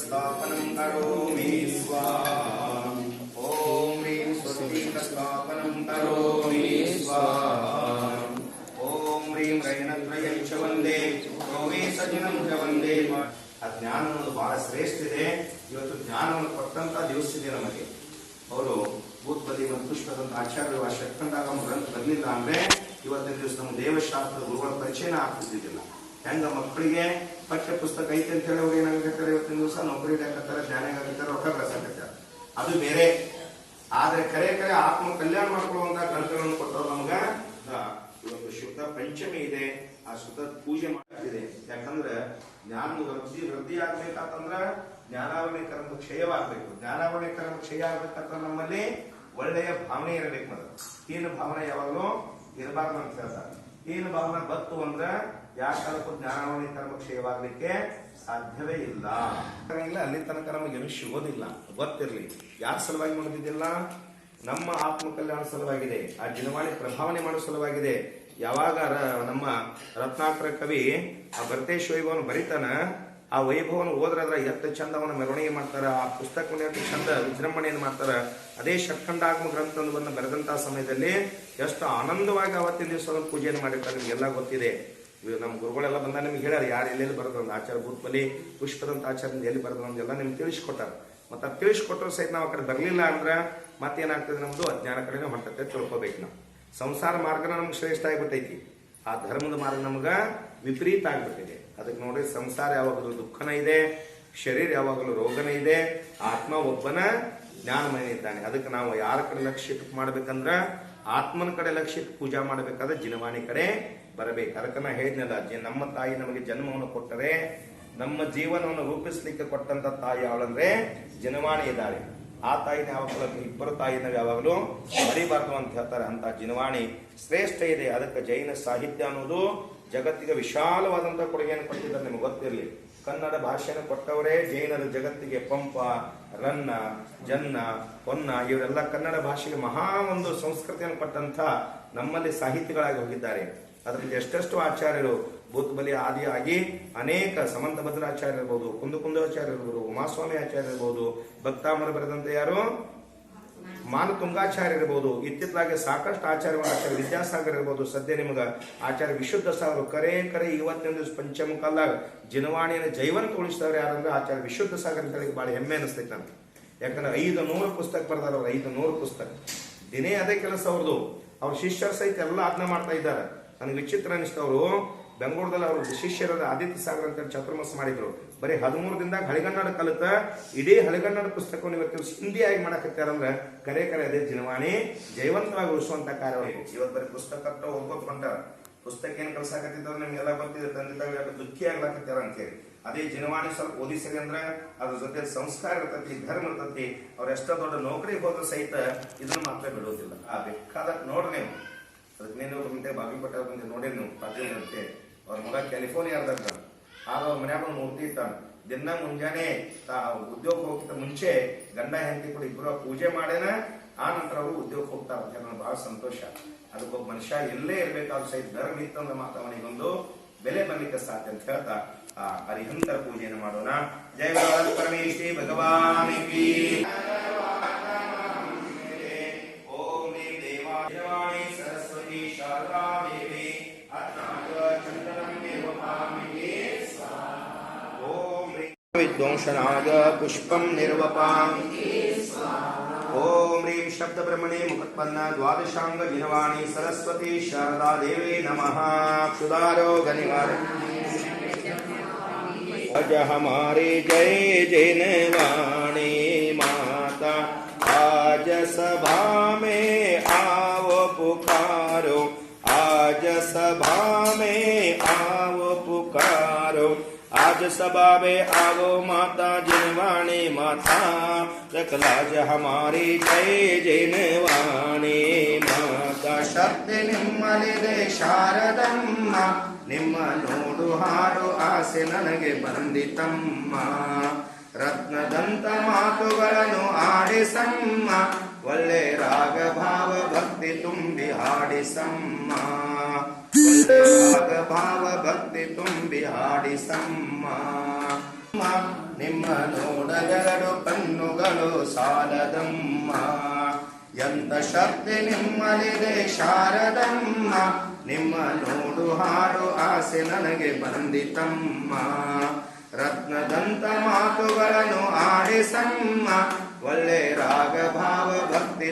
स्वस्तिकस्थापनं करोमि स्वाहा। ॐ ह्रीं स्वस्तिकस्थापनं करोमि स्वाहा। ॐ ह्रीं रैनत्रयं च वन्दे सजनं च वन्दे। ಆ ಜ್ಞಾನ ಅನ್ನೋದು ಬಹಳ ಶ್ರೇಷ್ಠ ಇದೆ. ಇವತ್ತು ಜ್ಞಾನವನ್ನು ಕೊಟ್ಟಂತ ದಿವಸ ಇದೆ ನಮಗೆ. ಅವರು ಭೂತಬಲಿ ಮತ್ತು ಪುಷ್ಪದಂತ ಆಚಾರ್ಯರು ಆ ಶಕ್ತಂದಾಗ ಗ್ರಂಥ ಬರಲಿಲ್ಲ ಅಂದ್ರೆ ಇವತ್ತಿನ ದಿವಸ ನಮ್ಮ ದೇವಶಾಸ್ತ್ರ ಗುರುಗಳ ಪರಿಚಯನ ಆಗ್ತಿದ್ದಿಲ್ಲ. ಹೆಂಗ ಮಕ್ಕಳಿಗೆ ಪಠ್ಯ ಪುಸ್ತಕ ಐತೆ ಅಂತ ಹೇಳಿ ಅವ್ರು ಏನಾಗತ್ತಾರೆ, ಇವತ್ತಿನ ದಿವಸ ನೌಕರಿ ಹಾಕತ್ತಾರೆ, ಜ್ಞಾನ ಆಗತ್ತಾರೆ, ರೊಕ್ಕ ಕಳ್ಸಾಕತ್ತಾರೆ, ಅದು ಬೇರೆ. ಆದ್ರೆ ಕರೆ ಆತ್ಮ ಕಲ್ಯಾಣ ಮಾಡ್ಕೊಳ್ಳುವಂತ ಗ್ರಂಥಗಳನ್ನು ಕೊಟ್ಟರು ನಮ್ಗ. ಇವತ್ತು ಶುದ್ಧ ಪಂಚಮಿ ಇದೆ, ಆ ಶುದ್ಧ ಪೂಜೆ ಮಾಡ್ತಿದೆ. ಯಾಕಂದ್ರೆ ಜ್ಞಾನದ ವೃದ್ಧಿ ಆಗ್ಬೇಕಂದ್ರ ಜ್ಞಾನಾವರಣೆ ಕರ್ಮ ಕ್ಷಯವಾಗಬೇಕು. ಜ್ಞಾನಾವರಣೆ ಕರ್ಮ ಕ್ಷಯ ಆಗ್ಬೇಕಂತ ನಮ್ಮಲ್ಲಿ ಒಳ್ಳೆಯ ಭಾವನೆ ಇರಬೇಕು. ಮೊದಲು ಹೀನ ಭಾವನೆ ಯಾವಾಗಲೂ ಇರಬಾರ್ದು ಅಂತ ಹೇಳ್ತಾರೆ. ಹೀನ ಭಾವನೆ ಬತ್ತು ಅಂದ್ರ ಯಾವ ಕಾಲಕ್ಕೂ ಜ್ಞಾನಾವರಣೆ ಕರ್ಮ ಕ್ಷಯವಾಗ್ಲಿಕ್ಕೆ ಸಾಧ್ಯವೇ ಇಲ್ಲ. ಅಲ್ಲಿ ತನಕ ನಮಗೇನು ಸಿಗೋದಿಲ್ಲ. ಗೊತ್ತಿರ್ಲಿ ಯಾರ ಸಲುವಾಗಿ ಮಾಡೋದಿದ್ದಿಲ್ಲ, ನಮ್ಮ ಆತ್ಮ ಕಲ್ಯಾಣ ಸಲುವಾಗಿದೆ, ಆ ದಿನವಾಣಿ ಪ್ರಭಾವನೆ ಮಾಡೋ ಸಲುವಾಗಿದೆ. ಯಾವಾಗ ನಮ್ಮ ರತ್ನಾಕರ ಕವಿ ಆ ಭರತೇಶ್ ವೈಭವನ ಬರಿತಾನ, ಆ ವೈಭವನ ಓದ್ರದ್ರ ಎಷ್ಟು ಚಂದ ಅವನ ಮೆರವಣಿಗೆ ಮಾಡ್ತಾರ, ಆ ಪುಸ್ತಕವನ್ನು ಎಷ್ಟು ಚಂದ ವಿಜೃಂಭಣೆಯನ್ನು ಮಾಡ್ತಾರ. ಅದೇ ಷಟ್ಖಂಡಾಗಮ ಗ್ರಂಥವನ್ನು ಬರೆದಂತಹ ಸಮಯದಲ್ಲಿ ಎಷ್ಟು ಆನಂದವಾಗಿ ಅವತ್ತಿನ ದಿವಸ ಪೂಜೆಯನ್ನು ಮಾಡಿರ್ತಾರೆ. ನಿಮ್ಗೆಲ್ಲ ಗೊತ್ತಿದೆ. ನಮ್ಮ ಗುರುಗಳೆಲ್ಲ ಬಂದ ನಿಮ್ಗೆ ಹೇಳ್ಯಾರ ಯಾರು ಎಲ್ಲೆಲ್ಲಿ ಬರೆದ್ರು, ಆಚಾರ್ಯ ಭೂತಬಲಿ ಪುಷ್ಪದಂತ ಆಚಾರ್ಯ ಎಲ್ಲಿ ಬರೆದ್ರು ನಮ್ಗೆಲ್ಲ ನಿಮ್ಗೆ ತಿಳಿಸ್ಕೊಟ್ಟಾರ. ಮತ್ತೆ ಅದು ತಿಳಿಸ್ಕೊಟ್ಟರು ಸಹಿತ ನಾವು ಆ ಕಡೆ ಬರಲಿಲ್ಲ ಅಂದ್ರೆ ಮತ್ತೇನಾಗ್ತದೆ, ನಮ್ದು ಅಜ್ಞಾನ ಕಡೆನೇ ಹೊಂಟತೆ ತಿಳ್ಕೊಬೇಕು. ನಾವು ಸಂಸಾರ ಮಾರ್ಗನ ನಮ್ಗೆ ಶ್ರೇಷ್ಠ ಆಗ್ಬಿಟ್ಟೈತಿ, ಆ ಧರ್ಮದ ಮಾರ್ಗ ನಮ್ಗ ವಿಪರೀತ ಆಗ್ಬಿಟ್ಟಿದೆ. ಅದಕ್ಕೆ ನೋಡ್ರಿ, ಸಂಸಾರ ಯಾವಾಗಲೂ ದುಃಖನ ಇದೆ, ಶರೀರ ಯಾವಾಗಲೂ ರೋಗನ ಇದೆ, ಆತ್ಮ ಒಬ್ಬನ ಜ್ಞಾನಮಯ ಇದ್ದಾನೆ. ಅದಕ್ಕೆ ನಾವು ಯಾರ ಕಡೆ ಲಕ್ಷ್ಯ ಇಟ್ಟು ಮಾಡ್ಬೇಕಂದ್ರ ಆತ್ಮನ ಕಡೆ ಲಕ್ಷ್ಯ ಇಟ್ಟು ಪೂಜಾ ಮಾಡ್ಬೇಕಾದ್ರೆ ಜಿನವಾಣಿ ಕಡೆ ಬರಬೇಕು. ಅದಕ್ಕೆ ನಾ ಹೇಳಿದ್ನಲ್ಲ, ನಮ್ಮ ತಾಯಿ ನಮಗೆ ಜನ್ಮವನ್ನು ಕೊಟ್ಟರೆ, ನಮ್ಮ ಜೀವನವನ್ನು ರೂಪಿಸ್ಲಿಕ್ಕೆ ಕೊಟ್ಟಂತ ತಾಯಿ ಅವಳಂದ್ರೆ ಜಿನವಾಣಿ ಇದ್ದಾಳೆ. ಆ ತಾಯಿನ ಯಾವಾಗಲೂ ಇಬ್ಬರು ತಾಯಿನ ಯಾವಾಗಲೂ ಮರಿಬಾರ್ದು ಅಂತ ಹೇಳ್ತಾರೆ. ಅಂತ ಜಿನವಾಣಿ ಶ್ರೇಷ್ಠ ಇದೆ. ಅದಕ್ಕೆ ಜೈನ ಸಾಹಿತ್ಯ ಅನ್ನೋದು ಜಗತ್ತಿಗೆ ವಿಶಾಲವಾದಂತಹ ಕೊಡುಗೆಯನ್ನು ಕೊಟ್ಟಿದ್ದಾರೆ. ನಿಮ್ಗೆ ಗೊತ್ತಿರಲಿ, ಕನ್ನಡ ಭಾಷೆಯನ್ನು ಕೊಟ್ಟವರೇ ಜೈನರು ಜಗತ್ತಿಗೆ. ಪಂಪ, ರನ್ನ, ಜನ್ನ, ಹೊನ್ನ ಇವರೆಲ್ಲ ಕನ್ನಡ ಭಾಷೆಗೆ ಮಹಾ ಒಂದು ಸಂಸ್ಕೃತಿಯನ್ನು ಕೊಟ್ಟಂತ ನಮ್ಮಲ್ಲಿ ಸಾಹಿತಿಗಳಾಗಿ ಹೋಗಿದ್ದಾರೆ. ಅದರಲ್ಲಿ ಎಷ್ಟೆಷ್ಟು ಆಚಾರ್ಯರು ಭೂತಬಲಿ ಆದಿಯಾಗಿ ಅನೇಕ ಸಮಂತ ಭದ್ರಾಚಾರ್ಯ ಇರ್ಬೋದು, ಕುಂದಾಚಾರ್ಯ ಇರ್ಬೋದು, ಉಮಾಸ್ವಾಮಿ ಆಚಾರ್ಯ ಇರ್ಬೋದು, ಭಕ್ತಾಮರ ಬರೆದಂತ ಯಾರು ಮಾನತುಂಗಾಚಾರ್ಯ ಇರ್ಬೋದು, ಇತ್ತಿತ್ತಲಾಗಿ ಸಾಕಷ್ಟು ಆಚಾರ್ಯಗಳು, ಆಚಾರ್ಯ ವಿದ್ಯಾಸಾಗರ್ ಇರ್ಬೋದು, ಸದ್ಯ ನಿಮ್ಗ ಆಚಾರ್ಯ ವಿಶುದ್ಧ ಸಾಗರ ಕರೆ ಇವತ್ತಿನ ದಿವಸ ಪಂಚಮ ಕಾಲಾಗ ಜಿನವಾಣಿಯನ್ನು ಜೈವಂತ ಉಳಿಸಿದವ್ರು ಯಾರಂದ್ರೆ ಆಚಾರ್ಯ ವಿಶುದ್ಧ ಸಾಗರ್ ಅಂತ ಹೇಳಿ ಬಹಳ ಹೆಮ್ಮೆ ಅನಿಸ್ತೈತೆ ನಮ್ಗೆ. ಯಾಕಂದ್ರೆ 500 ಪುಸ್ತಕ ಬರ್ದಾರ ಅವ್ರು. 500 ಪುಸ್ತಕ ದಿನೇ ಅದೇ ಕೆಲಸ ಅವ್ರದ್ದು. ಅವ್ರ ಶಿಷ್ಯರ ಸಹಿತ ಎಲ್ಲ ಆಜ್ಞೆ ಮಾಡ್ತಾ ಇದ್ದಾರೆ. ನನಗೆ ವಿಚಿತ್ರ ಅನಿಸ್ತವ್ರು ಬೆಂಗಳೂರದಲ್ಲಿ ಅವ್ರ ಶಿಷ್ಯರಾದ ಆದಿತ್ಯ ಸಾಗರ್ ಅಂತ ಚತುರ್ಮಾಸ ಮಾಡಿದ್ರು. ಬರೀ 13 ದಿನದಾಗ ಹಳೆಗನ್ನಡ ಕಲಿತ ಇಡೀ ಹಳೆಗನ್ನಡ ಪುಸ್ತಕವನ್ನು ಇವತ್ತು ಹಿಂದಿಯಾಗಿ ಮಾಡಕತ್ತಾರಂದ್ರೆ ಕರೆ ಅದೇ ಜಿನವಾಣಿ ಜೈವಂತವಾಗಿ ಉಳಿಸುವಂತ ಕಾರ್ಯವಾಗಿದೆ. ಇವತ್ತು ಬರೀ ಪುಸ್ತಕ ಹೋಗ್ಬೋದು ಕೊಂಟಾರ. ಪುಸ್ತಕ ಏನ್ ಕಲ್ಸಾಕತ್ತಿದ್ರು ನಿಮ್ಗೆಲ್ಲ ಗೊತ್ತಿದೆ. ತಂದಿದ್ದಾಗ ದುಃಖಿ ಆಗ್ಲಾಕತ್ತಾರ ಅಂತೇಳಿ. ಅದೇ ಜಿನವಾಣಿ ಸ್ವಲ್ಪ ಓದಿಸರಿ ಅಂದ್ರೆ ಅದ್ರ ಜೊತೆ ಸಂಸ್ಕಾರ ಇರ್ತತಿ, ಧರ್ಮ ಇರ್ತತಿ. ಅವ್ರ ಎಷ್ಟೋ ದೊಡ್ಡ ನೌಕರಿಗೆ ಹೋದ್ರೂ ಸಹಿತ ಇದನ್ನ ಮಾತ್ರ ಬಿಡೋದಿಲ್ಲ. ಬೇಕಾದ ನೋಡ್ರಿ ನೀವು. ಅದಕ್ಕೆ ನೀನು ಬಾಗಲಕೋಟೆ ಬಂದು ನೋಡಿ ನೀವು ಪಾಟೀಲ್ ಅಂತೆ. ಅವ್ರ ಮಗ ಕ್ಯಾಲಿಫೋರ್ನಿಯಾದಾಗ ಆಗ ಅವ್ರ ಮನ್ಯಾಗ ಒಂದು ಮೂರ್ತಿ ಇಟ್ಟಾನ. ದಿನ ಮುಂಜಾನೆ ಉದ್ಯೋಗ ಹೋಗ್ತಾ ಮುಂಚೆ ಗಂಡ ಹೆಂಡತಿ ಕೂಡ ಇಬ್ಬರು ಪೂಜೆ ಮಾಡೇನ ಆ ನಂತರ ಅವರು ಉದ್ಯೋಗ ಹೋಗ್ತಾರೆ ಅಂತ ನನಗೆ ಬಹಳ ಸಂತೋಷ. ಅದಕ್ಕೊಬ್ಬ ಮನುಷ್ಯ ಎಲ್ಲೇ ಇರ್ಬೇಕಾದ್ರು ಸಹಿತ ಧರ್ಮ ಇತ್ತಂದ್ರೆ ಮಾತ್ರ ಅವನಿಗೊಂದು ಬೆಲೆ ಬರ್ಲಿಕ್ಕೆ ಸಾಧ್ಯ ಅಂತ ಹೇಳ್ತಾ ಆ ಹರಿಹಂತರ ಪೂಜೆಯನ್ನು ಮಾಡೋಣ. ಜಯ ಪರಮೇಶ್ವರಿ ಭಗವಾನ್ ಕಿ. ಓಂ ದೇವಾಯ ಸರಸ್ವತಿ ಶಾರದಾ ದೇವಿ ವಿದ್ವಂಸನಾಗ ಪುಷ್ಪಂ ನಿರ್ವಪಾಂ. ಓಂ ಹ್ರೀಂ ಶಬ್ದ ಬ್ರಹ್ಮಣೇ ಮುಖತ್ಪನ್ನ ದ್ವಾದಶಾಂಗ ಜಿನವಾಣಿ ಸರಸ್ವತಿ ಶಾರದಾ ದೇವಿ ನಮಃ. ಸುಧಾರೋಗ ನಿವಾರಣೆ आज हमारी जय जिनवाणी माता. आज सभा में आओ पुकारो, आज सभा में आओ पुकारो. आज सभा में आओ माता जिनवाणी माता. रखलाज हमारी जय जिनवाणी माता. शक्ति निम्मलिದೆ ಶಾರದಮ್ಮ, ನಿಮ್ಮ ನೋಡು ಹಾಡು ಆಸೆ ನನಗೆ ಬಂದಿತಮ್ಮ. ರತ್ನದಂತ ಮಾತುಗಳನ್ನು ಆಡಿಸಮ್ಮ, ಒಳ್ಳೆ ರಾಗ ಭಾವ ಭಕ್ತಿ ತುಂಬಿ ಹಾಡಿಸಮ್ಮ. ಒಳ್ಳೆ ರಾಗ ಭಾವ ಭಕ್ತಿ ತುಂಬಿ ಹಾಡಿಸಮ್ಮ. ನಿಮ್ಮ ನೋಡದೆರಡು ಕಣ್ಣುಗಳು ಸಾಲದಮ್ಮ. ಎಂತ ಶಕ್ತಿ ನಿಮ್ಮಲ್ಲಿದೆ ಶಾರದಮ್ಮ, ನಿಮ್ಮ ನೋಡು ಹಾಡು ಆಸೆ ನನಗೆ ಬಂದಿತಮ್ಮ. ರತ್ನದಂತ ಮಾತುಗಳನ್ನು ಆಡಿಸಮ್ಮ, ಒಳ್ಳೆ ರಾಗ ಭಾವ ಭಕ್ತಿ